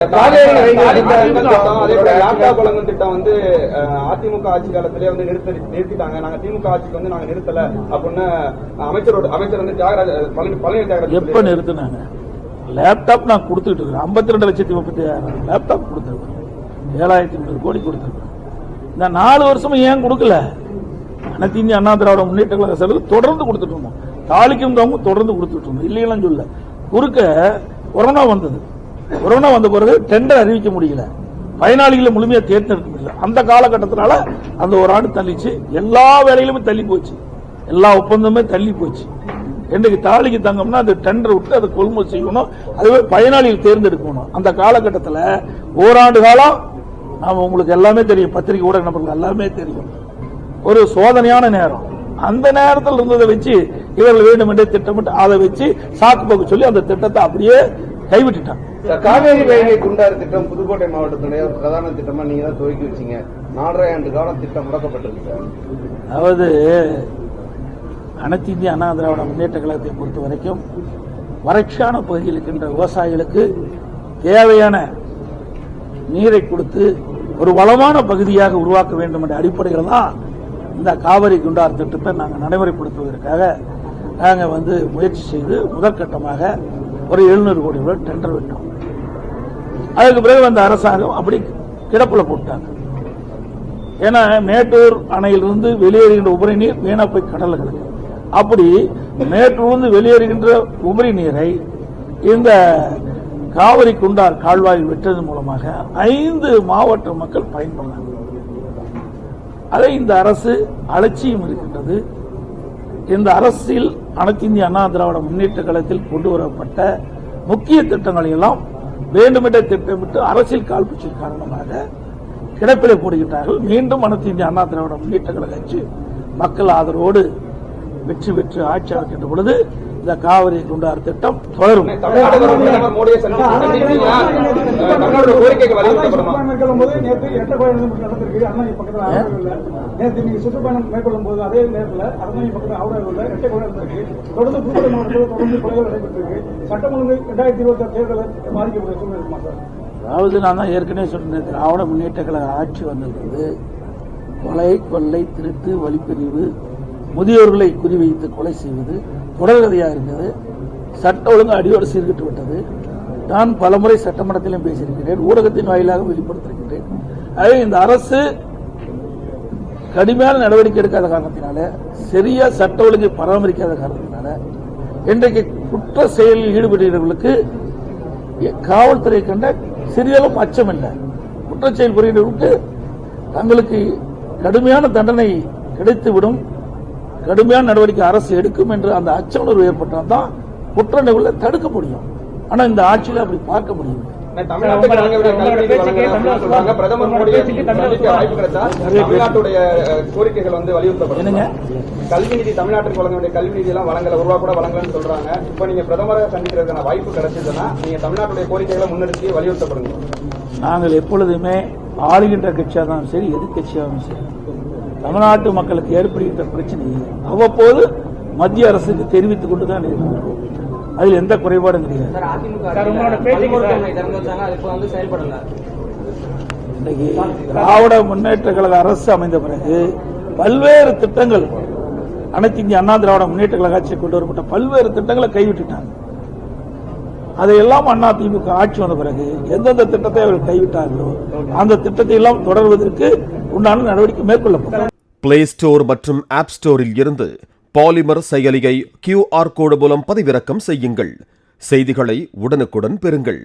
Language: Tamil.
லேப்டாப் வழங்கும் திட்டம் வந்து அதிமுக ஆட்சி காலத்திலே வந்து நிறுத்திட்டாங்க. நாங்க திமுக ஆட்சிக்கு வந்து நாங்க நிறுத்தல அப்படின்னு அமைச்சர் வந்து பழனி தியாகராஜன் எப்ப நிறுத்தினாங்க? லேப்டாப் நான் கொடுத்துட்டு இருக்கேன். 52,36,000 லேப்டாப் கொடுத்துருக்கேன். 7,300 கோடி கொடுத்துருக்கேன். இந்த 4 வருஷமும் ஏன் கொடுக்கல? அனைத்து இந்திய அண்ணா திராவிட முன்னேற்ற கழக செலவு தொடர்ந்து கொடுத்துட்டு இருந்தோம். தாலிக்கும் தொடர்ந்து கொடுத்துட்டு இருந்தோம். இல்லையெல்லாம் சொல்ல. குறுக்க கொரோனா வந்தது. கொரோனா வந்த பிறகு டெண்டர் அறிவிக்க முடியல, பயனாளிகளை முழுமையா தேர்ந்தெடுக்க முடியல. அந்த காலகட்டத்தினால அந்த ஒரு ஆண்டு தள்ளிச்சு. எல்லா வேலையிலுமே தள்ளி போச்சு, எல்லா ஒப்பந்தமே தள்ளி போச்சு. இன்றைக்கு தாலிக்கு தங்கம்னா அது டெண்டர் விட்டு அதை கொள்முதல் செய்யணும், அதுவே பயனாளிகள் தேர்ந்தெடுக்கணும். அந்த காலகட்டத்தில் ஓராண்டு காலம் நாம உங்களுக்கு எல்லாமே தெரியும், பத்திரிகை ஊடக நபர்கள் எல்லாமே தெரியும், ஒரு சோதனையான நேரம். அந்த நேரத்தில் இருந்ததை வச்சு இவர்கள் வேண்டும் என்றே திட்டமிட்டு அதை வச்சு சாக்கு போக்கு சொல்லி அந்த திட்டத்தை அப்படியே கைவிட்டுட்டாங்க. காவேரி வைகை குண்டாறு திட்டம் புதுக்கோட்டை மாவட்டத்துடைய பிரதான திட்டமா நீங்க தான் துவக்கி வச்சீங்க. 4.5 ஆண்டு காலம் திட்டம் முடக்கப்பட்டிருக்கு. அதாவது அனைத்து இந்திய அண்ணா திராவிட முன்னேற்ற கழகத்தை பொறுத்த வரைக்கும் வறட்சியான பகுதியில் இருக்கின்ற விவசாயிகளுக்கு தேவையான நீரை கொடுத்து ஒரு வளமான பகுதியாக உருவாக்க வேண்டும் என்ற அடிப்படையில் தான் இந்த காவிரி குண்டார் திட்டத்தை நாங்கள் நடைமுறைப்படுத்துவதற்காக நாங்கள் முயற்சி செய்து முதற்கட்டமாக ஒரு 700 கோடி ரூபாய் டெண்டர் விட்டோம். அதுக்கு பிறகு அந்த அரசாங்கம் அப்படி கிடப்புல போட்டாங்க. ஏன்னா மேட்டூர் அணையிலிருந்து வெளியேறுகின்ற உபரி நீர் வீணா போய் கடல்ல கிடக்கு. அப்படி மேட்டூர்ந்து வெளியேறுகின்ற உபரி நீரை இந்த காவிரி குண்டார் கால்வாயில் விட்டதன் மூலமாக 5 மாவட்ட மக்கள் பயன்படுறாங்க. அதை இந்த அரசு அலட்சியம் இருக்கின்றது. இந்த அரசில் அனைத்து இந்திய அண்ணா திராவிட முன்னேற்ற கழகத்தில் கொண்டு வரப்பட்ட முக்கிய திட்டங்களை எல்லாம் வேண்டுமென்றே திட்டமிட்டு அரசியல் காழ்ப்புச்சின் காரணமாக கிடப்பிலே போடுகின்றார்கள். மீண்டும் அனைத்து இந்திய அண்ணா திராவிட முன்னேற்ற கழக கட்சி மக்கள் ஆதரவோடு வெற்றி பெற்று ஆட்சி அமைக்கின்ற பொழுது இந்த காவிரி குண்டார் திட்டம் தொடரும். சுற்றுப்பயணம் மேற்கொள்ளும் போது அதே நேரத்தில் அரண்மனை பக்கத்தில் தொடர்ந்து புதுக்கோட்டை மாவட்டத்தில் தொடர்ந்து கொலைகள் நடைபெற்றிருக்கு. சட்டம் ஒழுங்கு 2026 தேர்தலை பாதிக்கக்கூடிய சூழ்நிலை இருக்குமா சார்? அதாவது நான் தான் ஏற்கனவே சொன்னேன், திராவிட முன்னேற்ற கழக ஆட்சி வந்திருக்கிறது. கொலை, கொள்ளை, திருட்டு, வழிப்பிரிவு, முதியோர்களை குறிவைத்து கொலை செய்வது தொடர்கதையாக இருந்தது. சட்ட ஒழுங்கு அடியோடு சீர்கிட்டு விட்டது. நான் பலமுறை சட்டமன்றத்திலும் பேசியிருக்கிறேன், ஊடகத்தின் வாயிலாக வெளிப்படுத்தியிருக்கிறேன். ஆகவே இந்த அரசு கடுமையான நடவடிக்கை எடுக்காத காரணத்தினால, சரியா சட்ட ஒழுங்கை பராமரிக்காத காரணத்தினால இன்றைக்கு குற்ற செயலில் ஈடுபடுகிறவர்களுக்கு காவல்துறை கண்ட சிறியளவும் அச்சம் இல்லை. குற்றச்செயல் புரிகிறவர்களுக்கு தங்களுக்கு கடுமையான தண்டனை கிடைத்துவிடும், கடுமையான நடவடிக்கை அரசு எடுக்கும் என்று அந்த அச்ச உணர்வு ஏற்பட்டால் தான் குற்ற நிகழ்வுகளை தடுக்க முடியும். ஆனா இந்த ஆட்சியில் அப்படி பார்க்க முடியும். பிரதமர் மோடியை வாய்ப்பு கிடைச்சா தமிழ்நாட்டுடைய கோரிக்கைகள் வலியுறுத்தப்படுங்க. கல்வி நிதி தமிழ்நாட்டுக்கு வழங்க வேண்டிய கல்வி நிதி எல்லாம் வழங்கல, ரூபா கூட வழங்கலன்னு சொல்றாங்க. இப்ப நீங்க பிரதமரை சந்திக்கிறதுக்கான வாய்ப்பு கிடைச்சதுன்னா நீங்க தமிழ்நாட்டுடைய கோரிக்கைகளை முன்னெடுத்து வலியுறுத்தப்படுங்க. நாங்கள் எப்பொழுதுமே ஆளுகின்ற கட்சியாகவும் சரி, எதிர்கட்சியாகவும் சரி, தமிழ்நாட்டு மக்களுக்கு ஏற்படுகின்ற பிரச்சனையை அவ்வப்போது மத்திய அரசுக்கு தெரிவித்துக் கொண்டுதான் இருக்கிறோம். அதில் எந்த குறைபாடும் கிடையாது. இன்றைக்கு திராவிட முன்னேற்ற கழக அரசு அமைந்த பிறகு பல்வேறு திட்டங்கள், அனைத்து இந்திய அண்ணா திராவிட முன்னேற்ற கழக ஆட்சியில் கொண்டு வரப்பட்ட பல்வேறு திட்டங்களை கைவிட்டுட்டாங்க. அதையெல்லாம் அண்ணா திமுக ஆட்சி வந்த பிறகு எந்தெந்த திட்டத்தை அவர்கள் கைவிட்டார்களோ அந்த திட்டத்தை எல்லாம் தொடர்வதற்கு உண்டான நடவடிக்கை மேற்கொள்ளப்படும். பிளே ஸ்டோர் மற்றும் ஆப் ஸ்டோரில் இருந்து பாலிமர் செயலியை QR கோடு மூலம் பதிவிறக்கம் செய்யுங்கள். செய்திகளை உடனுக்குடன் பெறுங்கள்.